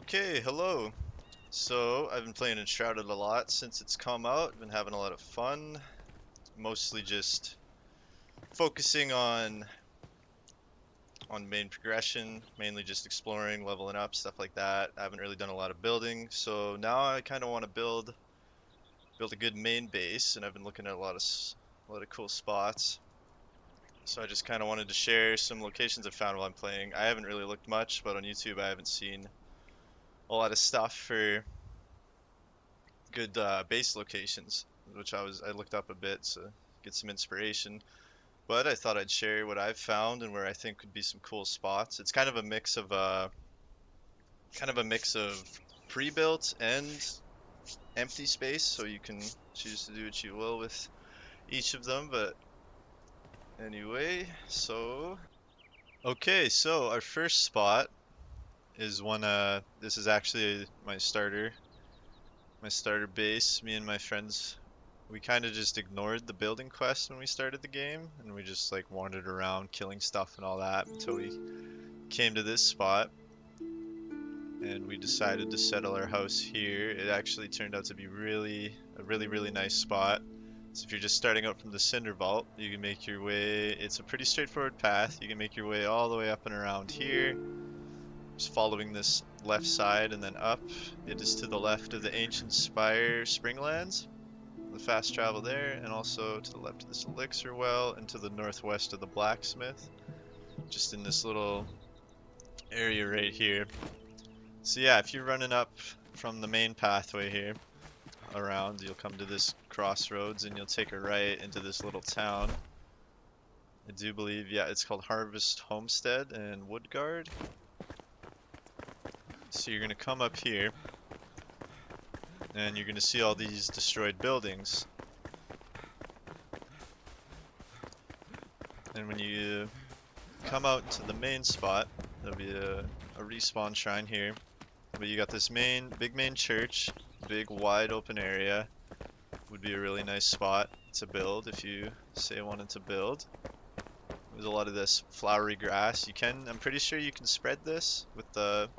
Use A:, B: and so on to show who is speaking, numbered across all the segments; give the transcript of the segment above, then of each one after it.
A: Okay, hello. So, I've been playing Enshrouded a lot since it's come out. Been having a lot of fun. Mostly just focusing on main progression, mainly just exploring, leveling up, stuff like that. I haven't really done a lot of building, so now I kind of want to build a good main base, and I've been looking at a lot of cool spots. So I just kind of wanted to share some locations I found while I'm playing. I haven't really looked much, but on YouTube I haven't seen a lot of stuff for good base locations, which I looked up a bit to get some inspiration. But I thought I'd share what I've found and where I think could be some cool spots. It's kind of a mix of pre-built and empty space, so you can choose to do what you will with each of them. But anyway, so okay, so our first spot is one. This is actually my starter base. Me and my friends, we kind of just ignored the building quest when we started the game, and we just like wandered around killing stuff and all that until we came to this spot, and we decided to settle our house here. It actually turned out to be really nice spot. So if you're just starting out from the Cinder Vault, you can make your way. It's a pretty straightforward path. You can make your way all the way up and around here, just following this left side and then up. It is to the left of the Ancient Spire Springlands, the fast travel there, and also to the left of this elixir well, and to the northwest of the blacksmith, just in this little area right here. So yeah, if you're running up from the main pathway here around, you'll come to this crossroads and you'll take a right into this little town. I do believe, yeah, it's called Harvest Homestead and Woodguard. So you're gonna come up here and you're gonna see all these destroyed buildings. And when you come out to the main spot, there'll be a respawn shrine here. But you got this big main church, big wide open area. Would be a really nice spot to build if you say wanted to build. There's a lot of this flowery grass. I'm pretty sure you can spread this with the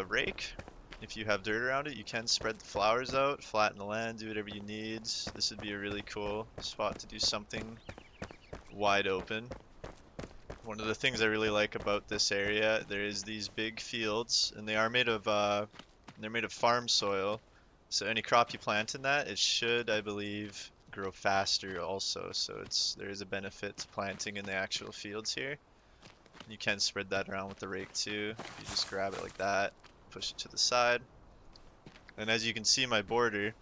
A: rake. If you have dirt around it, you can spread the flowers out, flatten the land, do whatever you need. This would be a really cool spot to do something wide open. One of the things I really like about this area, there is these big fields, and they're made of farm soil. So any crop you plant in that, it should, I believe, grow faster also. So there is a benefit to planting in the actual fields here. You can spread that around with the rake too. You just grab it like that, push it to the side. And as you can see my border,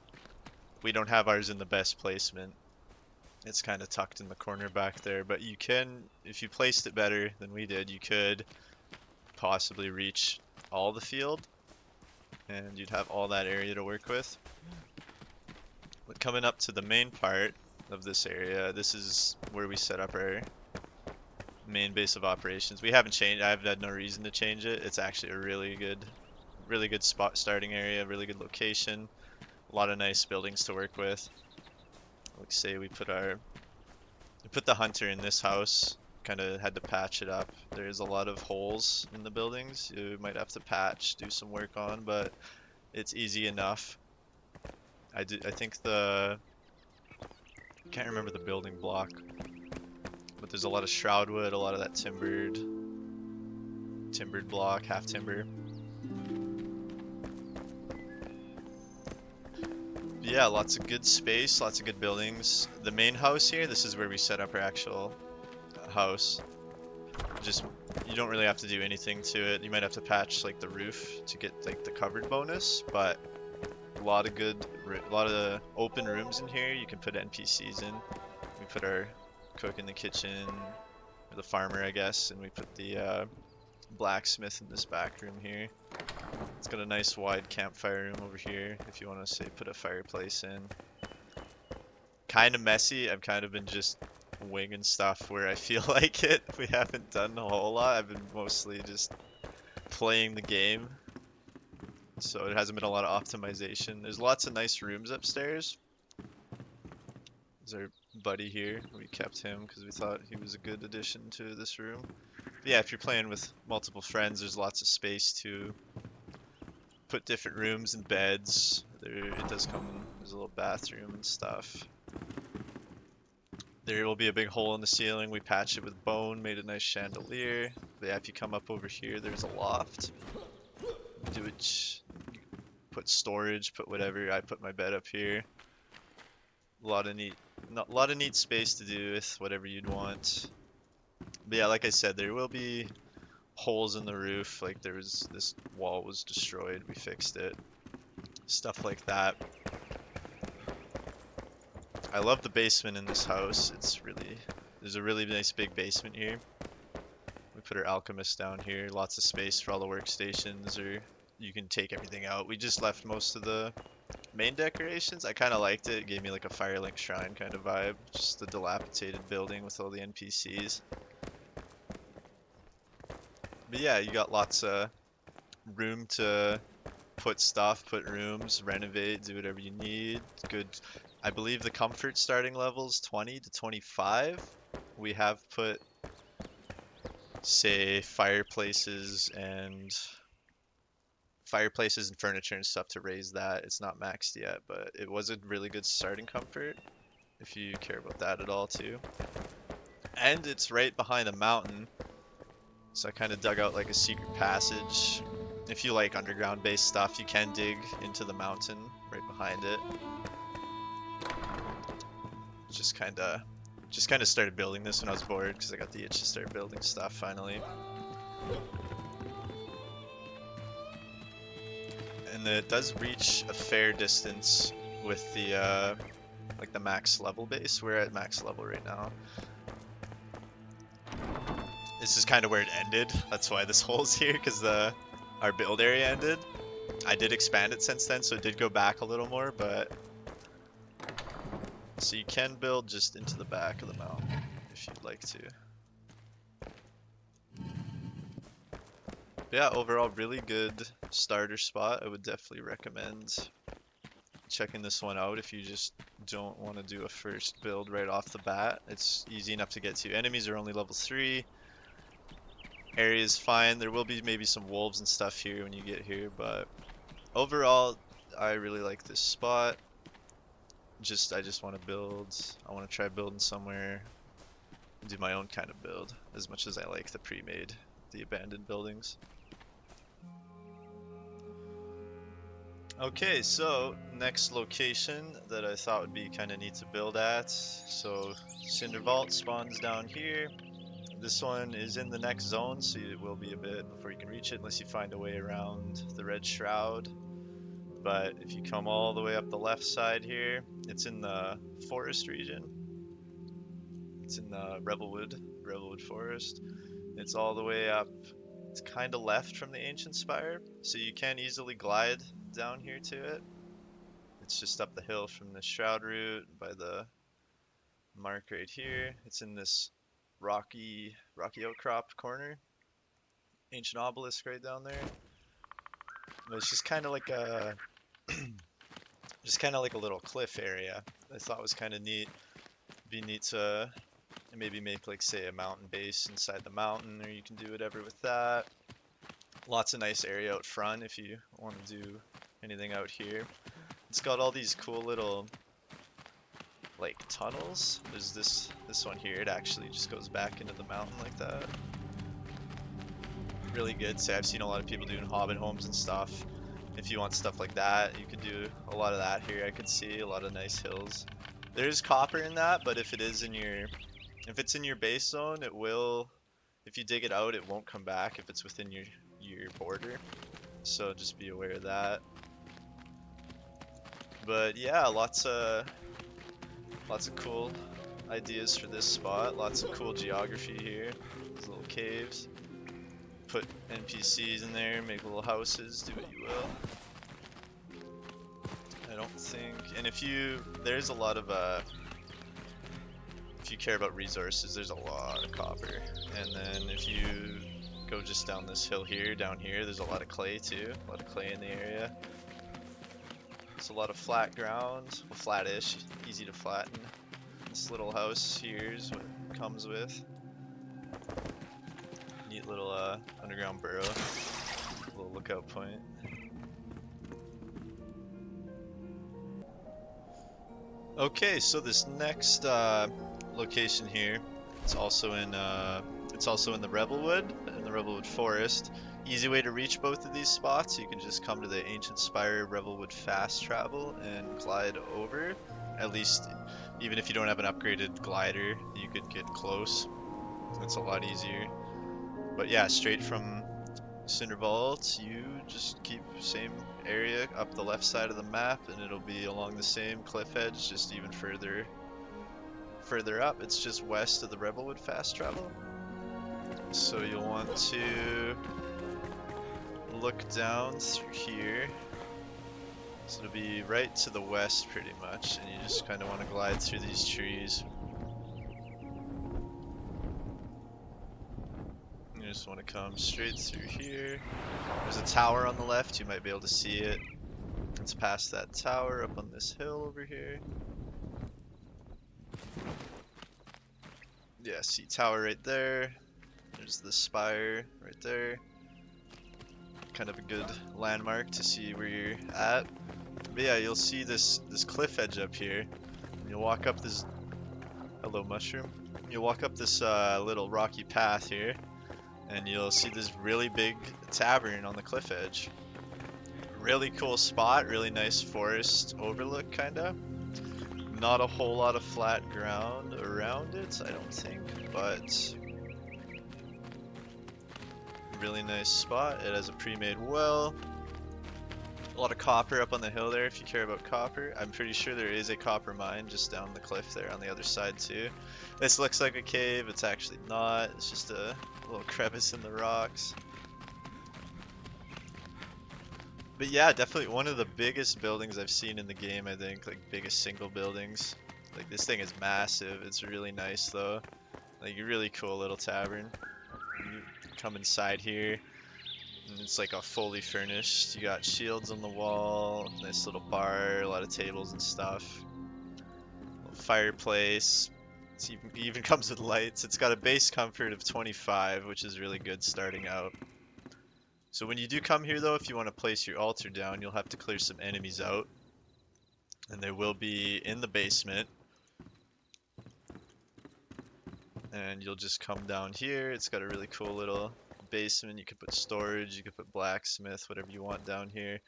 A: we don't have ours in the best placement. It's kind of tucked in the corner back there, but you can, if you placed it better than we did, you could possibly reach all the field, and you'd have all that area to work with. But coming up to the main part of this area, this is where we set up our main base of operations. We haven't changed, I've had no reason to change it. It's actually a really good spot starting area, really good location. A lot of nice buildings to work with. Like say we put the hunter in this house, kind of had to patch it up. There's a lot of holes in the buildings you might have to do some work on, but it's easy enough. I think can't remember the building block, but there's a lot of shroud wood, a lot of that timbered block, half timber. Yeah, lots of good space, lots of good buildings. The main house here, this is where we set up our actual house. Just, you don't really have to do anything to it. You might have to patch like the roof to get like the covered bonus, but a lot of open rooms in here. You can put NPCs in. We put our cook in the kitchen, or the farmer, I guess, and we put the blacksmith in this back room here. It's got a nice wide campfire room over here if you want to say put a fireplace in. Kind of messy. I've kind of been just winging stuff where I feel like it. We haven't done a whole lot. I've been mostly just playing the game, so it hasn't been a lot of optimization. There's lots of nice rooms upstairs. There's our buddy here. We kept him because we thought he was a good addition to this room. But yeah, if you're playing with multiple friends, there's lots of space to put different rooms and beds. It does come in, there's a little bathroom and stuff. There will be a big hole in the ceiling. We patched it with bone, made a nice chandelier. But yeah, if you come up over here, there's a loft. Do it, put storage, put whatever. I put my bed up here. A lot of neat, not, a lot of neat space to do with whatever you'd want. But yeah, like I said, there will be holes in the roof. Like there was, this wall was destroyed. We fixed it. Stuff like that. I love the basement in this house. There's a really nice big basement here. We put our alchemist down here. Lots of space for all the workstations, or you can take everything out. We just left most of the main decorations. I kind of liked it. It gave me like a Firelink Shrine kind of vibe. Just the dilapidated building with all the NPCs. But yeah, you got lots of room to put stuff, put rooms, renovate, do whatever you need. Good. I believe the comfort starting levels 20 to 25. We have put, say, fireplaces and furniture and stuff to raise that. It's not maxed yet, but it was a really good starting comfort if you care about that at all too. And it's right behind a mountain, so I kind of dug out like a secret passage. If you like underground based stuff, you can dig into the mountain right behind it. Just kind of started building this when I was bored because I got the itch to start building stuff finally. And it does reach a fair distance with the like the max level base. We're at max level right now. This is kind of where it ended. That's why this hole's here, because our build area ended. I did expand it since then, so it did go back a little more, but so you can build just into the back of the mountain if you'd like to. But yeah, overall really good starter spot. I would definitely recommend checking this one out if you just don't want to do a first build right off the bat. It's easy enough to get to. Enemies are only level 3. Area is fine. There will be maybe some wolves and stuff here when you get here, but overall, I really like this spot. I just want to build. I want to try building somewhere, do my own kind of build, as much as I like the pre-made, the abandoned buildings. Okay, so next location that I thought would be kind of neat to build at. So Cinder Vault spawns down here. This one is in the next zone, so it will be a bit before you can reach it, unless you find a way around the Red Shroud. But if you come all the way up the left side here, it's in the forest region. It's in the Revelwood Forest. It's all the way up. It's kind of left from the Ancient Spire, so you can easily glide down here to it. It's just up the hill from the Shroud route by the mark right here. It's in this rocky outcrop corner. Ancient obelisk right down there. But it's just kind of like a little cliff area. I thought was kind of neat. Be neat to maybe make like say a mountain base inside the mountain, or you can do whatever with that. Lots of nice area out front if you want to do anything out here. It's got all these cool little like tunnels. There's this one here. It actually just goes back into the mountain like that. Really good. So I've seen a lot of people doing hobbit homes and stuff. If you want stuff like that, you can do a lot of that here. I could see a lot of nice hills. There's copper in that, but if it's in your base zone, it will. If you dig it out, it won't come back if it's within your border. So just be aware of that. But yeah, lots of cool ideas for this spot. Lots of cool geography here. These little caves. Put NPCs in there, make little houses, do what you will. I don't think, and there's a lot of, if you care about resources, there's a lot of copper. And then if you go just down this hill here, down here, there's a lot of clay too, a lot of clay in the area. It's a lot of flat ground, well, flattish, easy to flatten. This little house here is what it comes with. Neat little underground burrow, little lookout point. Okay, so this next location here, it's also in the Revelwood Forest. Easy way to reach both of these spots. You can just come to the Ancient Spire Revelwood fast travel and glide over. At least, even if you don't have an upgraded glider, you could get close. It's a lot easier. But yeah, straight from Cinder Vault, you just keep same area up the left side of the map, and it'll be along the same cliff edge, just even further up. It's just west of the Revelwood fast travel. So you'll want to look down through here. So it'll be right to the west pretty much, and you just kind of want to glide through these trees. You just want to come straight through here. There's a tower on the left, you might be able to see it. It's past that tower up on this hill over here. Yeah, see tower right there. There's the spire right there. Kind of a good landmark to see where you're at. But yeah, you'll see this cliff edge up here. You'll walk up this... Hello, mushroom. You'll walk up this little rocky path here, and you'll see this really big tavern on the cliff edge. Really cool spot, really nice forest overlook, kinda. Not a whole lot of flat ground around it, I don't think, but really nice spot. It has a pre-made well. A lot of copper up on the hill there if you care about copper. I'm pretty sure there is a copper mine just down the cliff there on the other side too. This looks like a cave, it's actually not. It's just a little crevice in the rocks. But yeah, definitely one of the biggest buildings I've seen in the game, I think. Like, biggest single buildings. Like, this thing is massive. It's really nice though. Like, a really cool little tavern. You come inside here, and it's like a fully furnished. You got shields on the wall, nice little bar, a lot of tables and stuff. Little fireplace. It even comes with lights. It's got a base comfort of 25, which is really good starting out. So when you do come here though, if you want to place your altar down, you'll have to clear some enemies out. And they will be in the basement. And you'll just come down here. It's got a really cool little basement. You can put storage, you can put blacksmith, whatever you want down here.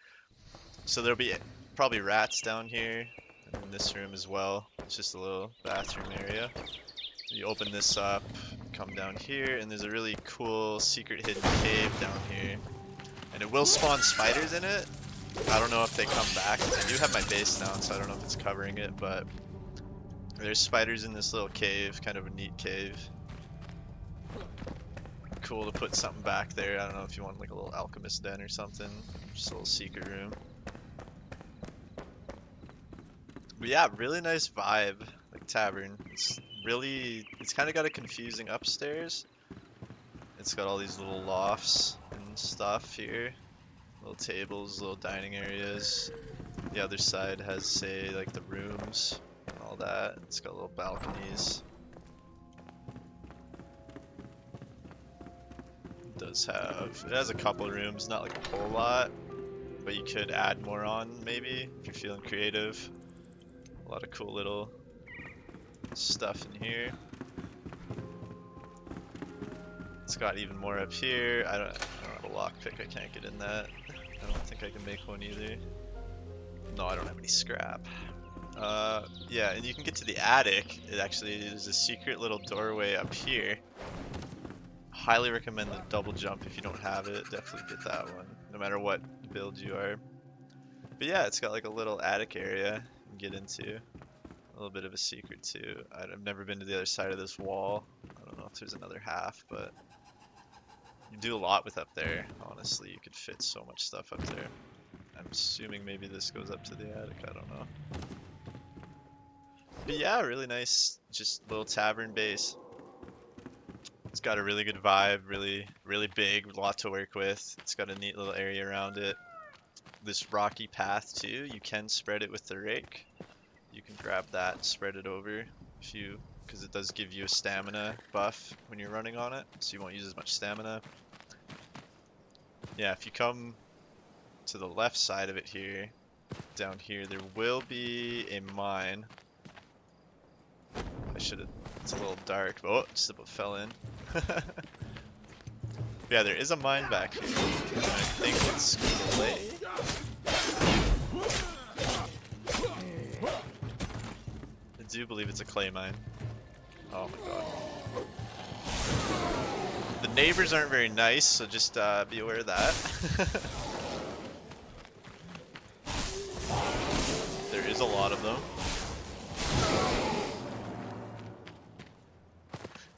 A: So there'll be probably rats down here, and in this room as well. It's just a little bathroom area. You open this up, come down here, and there's a really cool secret hidden cave down here. And it will spawn spiders in it. I don't know if they come back. I do have my base down, so I don't know if it's covering it, but there's spiders in this little cave, kind of a neat cave. Cool to put something back there. I don't know if you want like a little alchemist den or something. Just a little secret room. But yeah, really nice vibe, like tavern. It's kind of got a confusing upstairs. It's got all these little lofts and stuff here. Little tables, little dining areas. The other side has, say, like the rooms and all that. It's got little balconies. It has a couple rooms, not like a whole lot, but you could add more on maybe if you're feeling creative. A lot of cool little stuff in here. It's got even more up here. I don't have a lockpick, I can't get in that. I don't think I can make one either. No, I don't have any scrap. Yeah, and you can get to the attic. It actually is a secret little doorway up here. Highly recommend the double jump if you don't have it. Definitely get that one, no matter what build you are. But yeah, it's got like a little attic area you can get into. A little bit of a secret too. I've never been to the other side of this wall. I don't know if there's another half, but you do a lot with up there. Honestly, you could fit so much stuff up there. I'm assuming maybe this goes up to the attic. I don't know. But yeah, really nice, just little tavern base. It's got a really good vibe, really big, a lot to work with. It's got a neat little area around it. This rocky path too, you can spread it with the rake. You can grab that and spread it over if you, because it does give you a stamina buff when you're running on it, so you won't use as much stamina. Yeah, if you come to the left side of it here, down here, there will be a mine. I should have, it's a little dark, but oh, just about fell in. Yeah, there is a mine back here. And I think it's clay. I do believe it's a clay mine. Oh my god. The neighbors aren't very nice, so just be aware of that. There is a lot of them.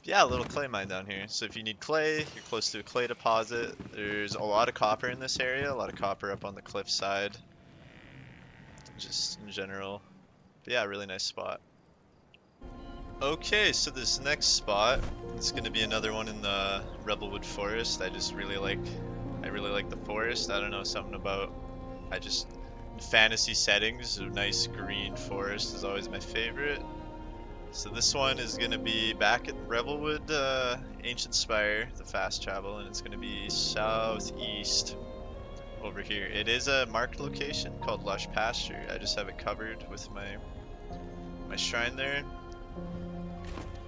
A: Yeah, a little clay mine down here. So if you need clay, you're close to a clay deposit. There's a lot of copper in this area, a lot of copper up on the cliff side. Just in general. But yeah, really nice spot. Okay, so this next spot is going to be another one in the Rebelwood Forest. I really like the forest. I don't know, something about, in fantasy settings, a nice green forest is always my favorite. So this one is going to be back at Rebelwood Ancient Spire, the fast travel, and it's going to be southeast over here. It is a marked location called Lush Pasture. I just have it covered with my shrine there.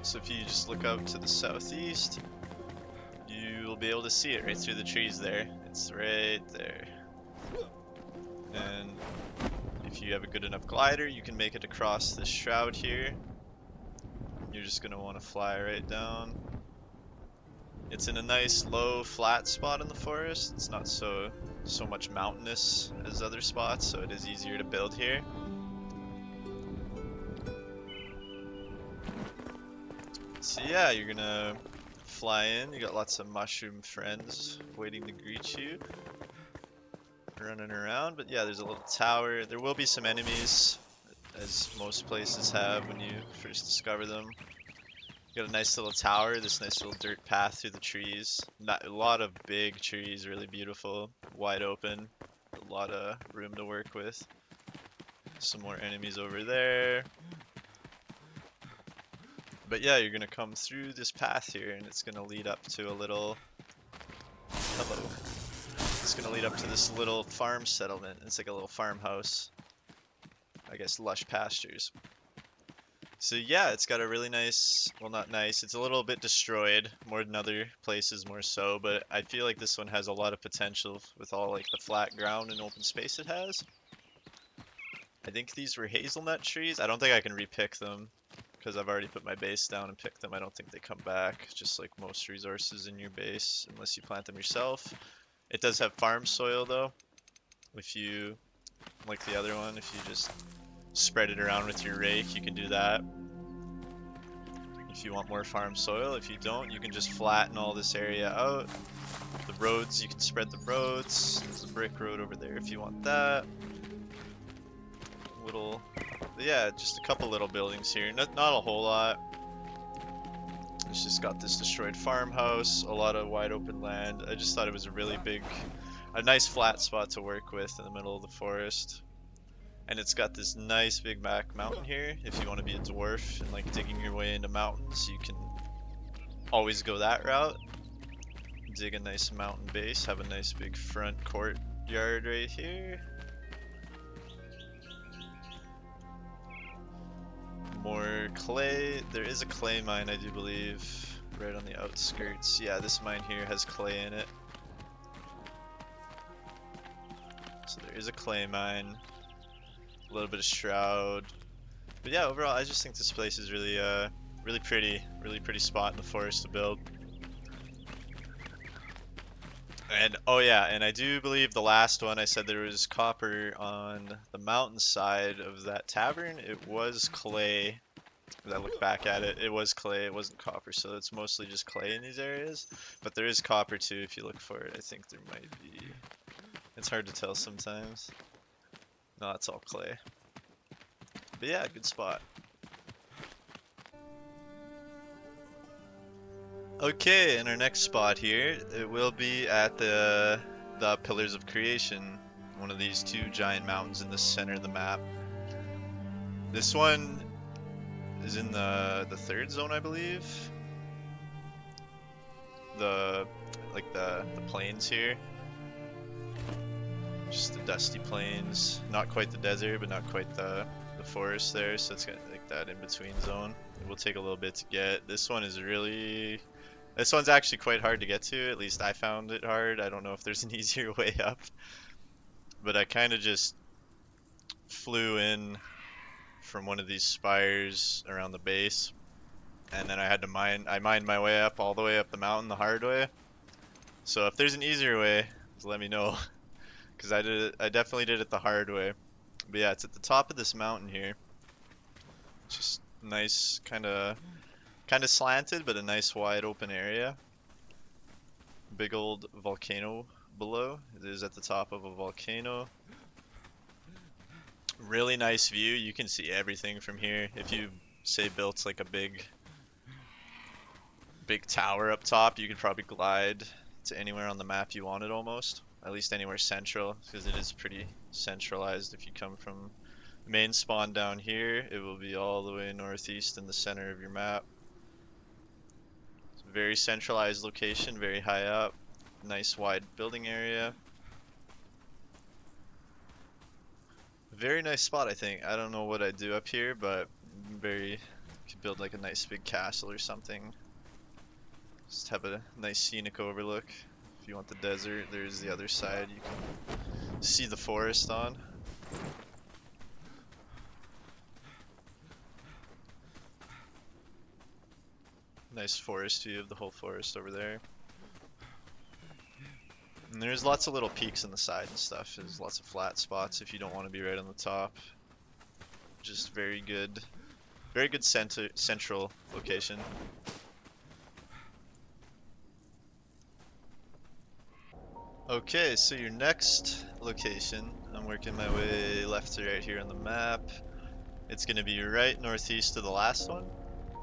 A: So if you just look out to the southeast, you will be able to see it right through the trees there. It's right there. And if you have a good enough glider, you can make it across this shroud here. You're just going to want to fly right down. It's in a nice low flat spot in the forest. It's not so much mountainous as other spots, so it is easier to build here. So yeah, you're gonna fly in. You got lots of mushroom friends waiting to greet you, running around. But yeah, there's a little tower. There will be some enemies, as most places have when you first discover them. You got a nice little tower, this nice little dirt path through the trees. A lot of big trees, really beautiful, wide open, a lot of room to work with. Some more enemies over there. But yeah, you're gonna come through this path here, and it's gonna lead up to a little, hello. It's gonna lead up to this little farm settlement. It's like a little farmhouse. I guess lush pastures. So yeah, it's got a really nice, well not nice, it's a little bit destroyed, more than other places more so, but I feel like this one has a lot of potential with all like the flat ground and open space it has. I think these were hazelnut trees. I don't think I can repick them, because I've already put my base down and picked them. I don't think they come back, just like most resources in your base, unless you plant them yourself. It does have farm soil though, if you, like the other one, if you just spread it around with your rake, you can do that. If you want more farm soil, if you don't, you can just flatten all this area out. The roads, you can spread the roads. There's a brick road over there if you want that. Yeah, just a couple little buildings here, not a whole lot. It's just got this destroyed farmhouse, a lot of wide open land. I just thought it was a nice flat spot to work with in the middle of the forest. And it's got this nice big back mountain here. If you want to be a dwarf and like digging your way into mountains, you can always go that route. Dig a nice mountain base, have a nice big front courtyard right here. More clay. There is a clay mine, I do believe, right on the outskirts. Yeah, this mine here has clay in it. So there is a clay mine. A little bit of shroud. But yeah, overall, I just think this place is really pretty spot in the forest to build. And oh yeah, and I do believe the last one I said there was copper on the mountainside of that tavern. It was clay. As I look back at it, it was clay, it wasn't copper, so it's mostly just clay in these areas. But there is copper too if you look for it. I think there might be. It's hard to tell sometimes. No, it's all clay. But yeah, good spot. Okay, in our next spot here, it will be at the Pillars of Creation, one of these two giant mountains in the center of the map. This one is in the third zone, I believe. The the plains here. Just the dusty plains. Not quite the desert, but not quite the forest there, so it's got like that in between zone. It will take a little bit to get. This one is really this one's actually quite hard to get to, at least I found it hard. I don't know if there's an easier way up. But I kind of just flew in from one of these spires around the base, and then I mined my way up all the way up the mountain the hard way. So if there's an easier way, just let me know, because I definitely did it the hard way. But yeah, it's at the top of this mountain here. Just nice, kind of slanted, but a nice wide open area. Big old volcano below. It is at the top of a volcano. Really nice view. You can see everything from here. If you say built like a big tower up top, you could probably glide to anywhere on the map you wanted almost. At least anywhere central, because it is pretty centralized. If you come from main spawn down here, it will be all the way northeast in the center of your map. It's a very centralized location, very high up. Nice wide building area. Very nice spot, I think. I don't know what I'd do up here, but could build like a nice big castle or something. Just have a nice scenic overlook. If you want the desert, there's the other side you can see the forest on. Nice forest view of the whole forest over there. And there's lots of little peaks on the side and stuff. There's lots of flat spots if you don't want to be right on the top. Just very good central location. Okay, so your next location, I'm working my way left to right here on the map. It's going to be right northeast of the last one,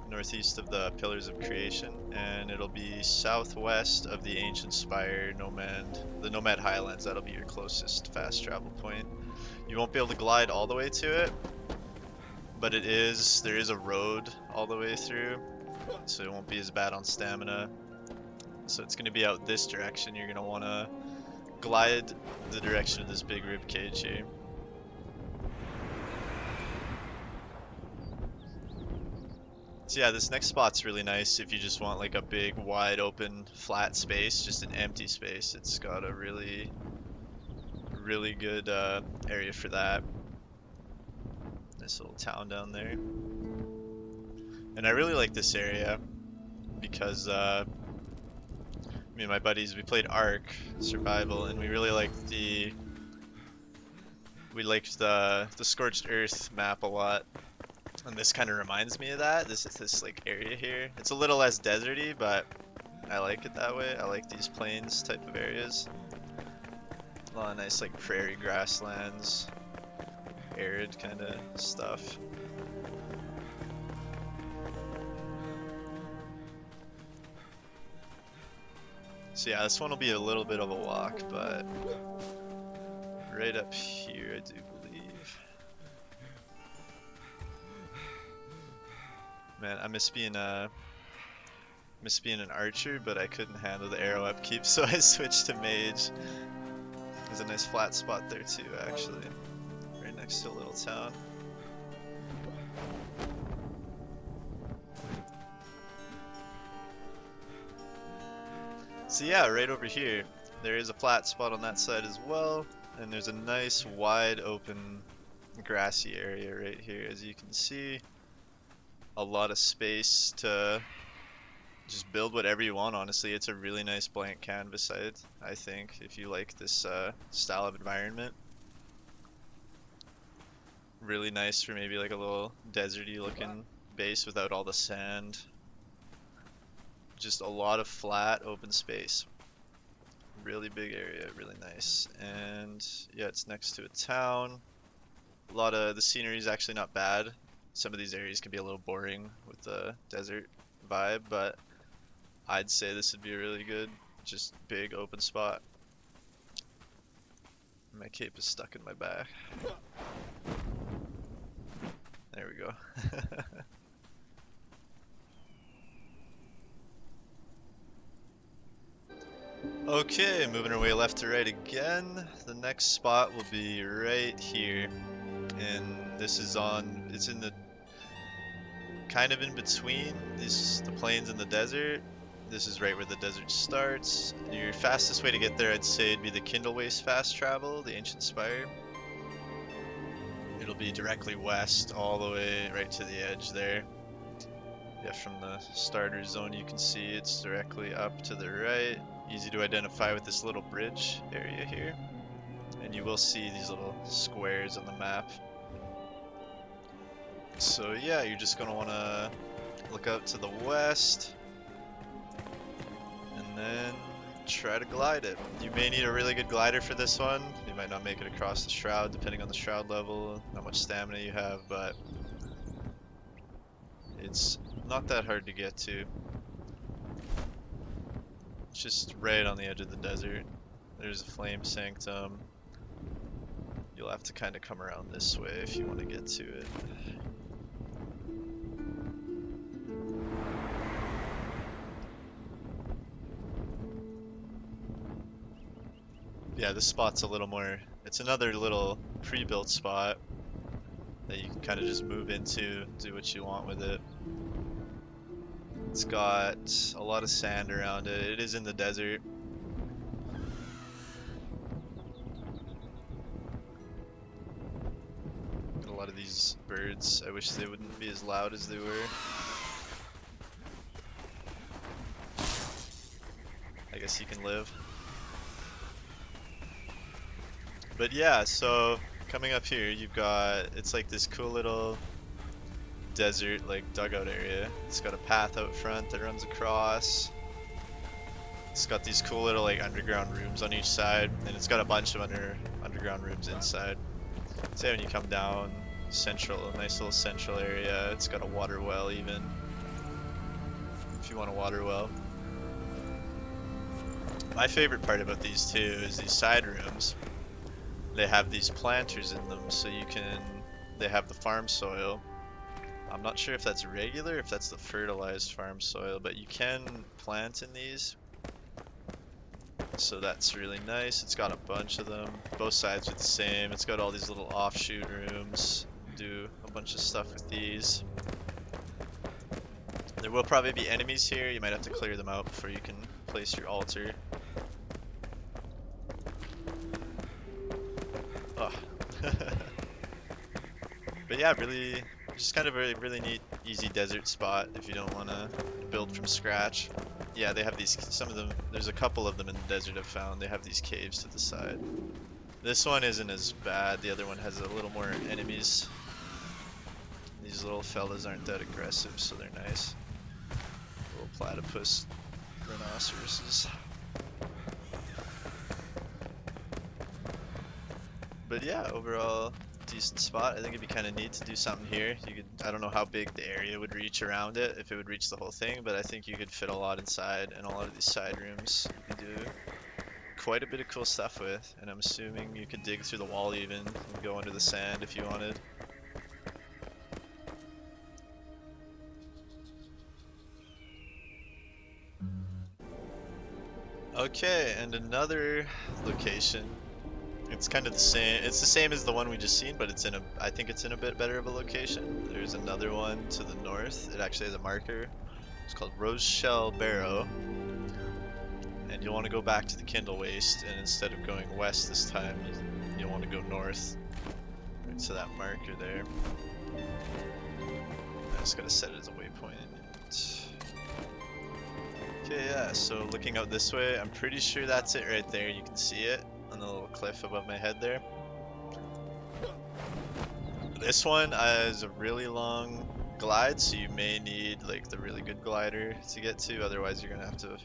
A: northeast of the Pillars of Creation, and it'll be southwest of the Ancient Spire the Nomad Highlands. That'll be your closest fast travel point. You won't be able to glide all the way to it, but there is a road all the way through, so it won't be as bad on stamina. So it's going to be out this direction. You're going to want to glide the direction of this big rib cage here. So yeah, this next spot's really nice if you just want like a big wide open flat space, just an empty space. It's got a really good area for that. Nice little town down there. And I really like this area because me and my buddies, we played Ark Survival, and we really liked the Scorched Earth map a lot. And this kind of reminds me of that. This like area here. It's a little less deserty, but I like it that way. I like these plains type of areas. A lot of nice like prairie grasslands, arid kind of stuff. So yeah, this one will be a little bit of a walk, but right up here, I do believe. Man, I miss being an archer, but I couldn't handle the arrow upkeep, so I switched to mage. There's a nice flat spot there too, actually, right next to a little town. So yeah, right over here, there is a flat spot on that side as well, and there's a nice wide open grassy area right here, as you can see. A lot of space to just build whatever you want, honestly. It's a really nice blank canvas, I think, if you like this style of environment. Really nice for maybe like a little deserty looking base without all the sand. Just a lot of flat open space. Really big area, really nice. And yeah, it's next to a town. A lot of the scenery is actually not bad. Some of these areas can be a little boring with the desert vibe, but I'd say this would be a really good, just big open spot. My cape is stuck in my back. There we go. Okay, moving our way left to right again. The next spot will be right here. And this is it's in the kind of in between the plains and the desert. This is right where the desert starts. Your fastest way to get there, I'd say, would be the Kindle Waste fast travel, the Ancient Spire. It'll be directly west all the way right to the edge there. Yeah, from the starter zone you can see it's directly up to the right. Easy to identify with this little bridge area here. And you will see these little squares on the map. So yeah, you're just going to want to look out to the west and then try to glide it. You may need a really good glider for this one. You might not make it across the shroud depending on the shroud level, how much stamina you have, but it's not that hard to get to. It's just right on the edge of the desert. There's a flame sanctum. You'll have to kind of come around this way if you want to get to it. Yeah, this spot's a little more, it's another little pre-built spot that you can kind of just move into, do what you want with it. It's got a lot of sand around it. It is in the desert. Got a lot of these birds. I wish they wouldn't be as loud as they were. I guess you can live. But yeah, so coming up here, you've got, it's like this cool little desert like dugout area. It's got a path out front that runs across. It's got these cool little like underground rooms on each side, and it's got a bunch of underground rooms inside. Say when you come down central, a nice little central area. It's got a water well even, if you want a water well. My favorite part about these two is these side rooms. They have these planters in them, so they have the farm soil. I'm not sure if that's regular, if that's the fertilized farm soil, but you can plant in these. So that's really nice. It's got a bunch of them. Both sides are the same. It's got all these little offshoot rooms. Do a bunch of stuff with these. There will probably be enemies here. You might have to clear them out before you can place your altar. Oh. But yeah, really, just kind of a really neat, easy desert spot if you don't want to build from scratch. Yeah, they have these, some of them, there's a couple of them in the desert I've found. They have these caves to the side. This one isn't as bad. The other one has a little more enemies. These little fellas aren't that aggressive, so they're nice. Little platypus rhinoceroses. But yeah, overall, decent spot. I think it'd be kind of neat to do something here. I don't know how big the area would reach around it, if it would reach the whole thing, but I think you could fit a lot inside, and a lot of these side rooms you could do quite a bit of cool stuff with. And I'm assuming you could dig through the wall even and go under the sand if you wanted. Okay, and another location. It's kind of the same. It's the same as the one we just seen, but I think it's in a bit better of a location. There's another one to the north. It actually has a marker. It's called Roseshell Barrow. And you'll want to go back to the Kindle Waste, and instead of going west this time, you'll want to go north. Right to that marker there. I just gotta set it as a waypoint. Okay, yeah, so looking out this way, I'm pretty sure that's it right there. You can see it on the little cliff above my head there. This one is a really long glide, so you may need like the really good glider to get to, otherwise you're gonna have to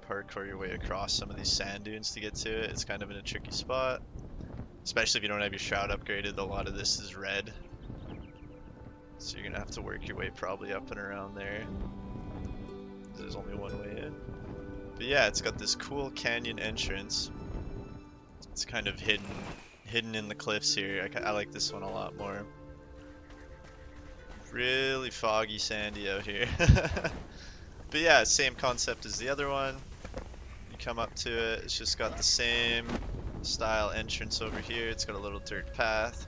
A: parkour your way across some of these sand dunes to get to it. It's kind of in a tricky spot, especially if you don't have your shroud upgraded. A lot of this is red, so you're gonna have to work your way probably up and around there. There's only one way in. But yeah, it's got this cool canyon entrance. It's kind of hidden in the cliffs here. I like this one a lot more. Really foggy, sandy out here. But yeah, same concept as the other one. You come up to it. It's just got the same style entrance over here. It's got a little dirt path.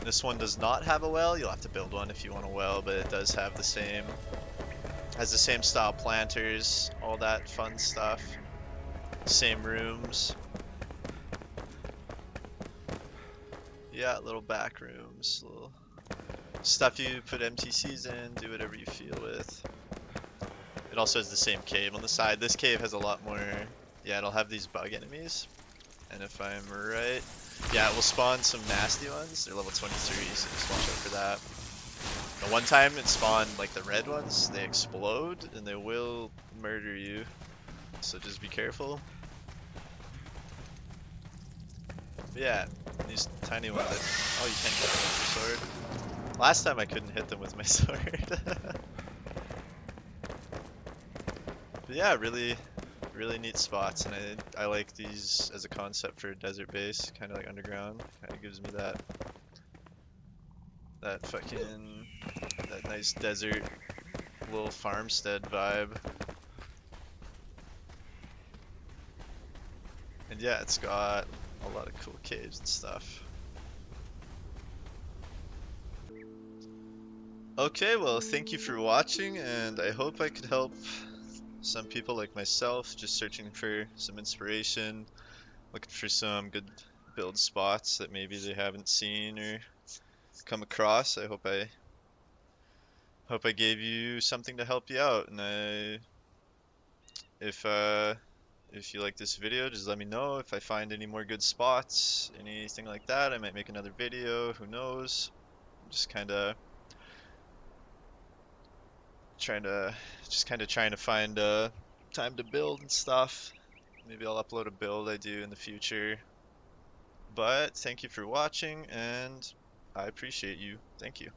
A: This one does not have a well. You'll have to build one if you want a well, but it does have the same, has the same style planters, all that fun stuff. Same rooms. Yeah, little back rooms, little stuff you put MTCs in, do whatever you feel with. It also has the same cave on the side. This cave has a lot more, yeah, it'll have these bug enemies. And if I'm right, yeah, it will spawn some nasty ones. They're level 23, so just watch out for that. The one time it spawned like the red ones, they explode and they will murder you. So just be careful. But yeah, these tiny ones, oh, you can't hit them with your sword. Last time I couldn't hit them with my sword. But yeah, really neat spots, and I like these as a concept for a desert base, kind of like underground. Kind of gives me that fucking that nice desert little farmstead vibe. And yeah, it's got a lot of cool caves and stuff. Okay, well, thank you for watching, and I hope I could help some people like myself just searching for some inspiration, looking for some good build spots that maybe they haven't seen or come across. I hope I gave you something to help you out, and if if you like this video, just let me know. If I find any more good spots, anything like that, I might make another video, who knows. I'm just trying to find time to build and stuff. Maybe I'll upload a build I do in the future. But thank you for watching, and I appreciate you. Thank you.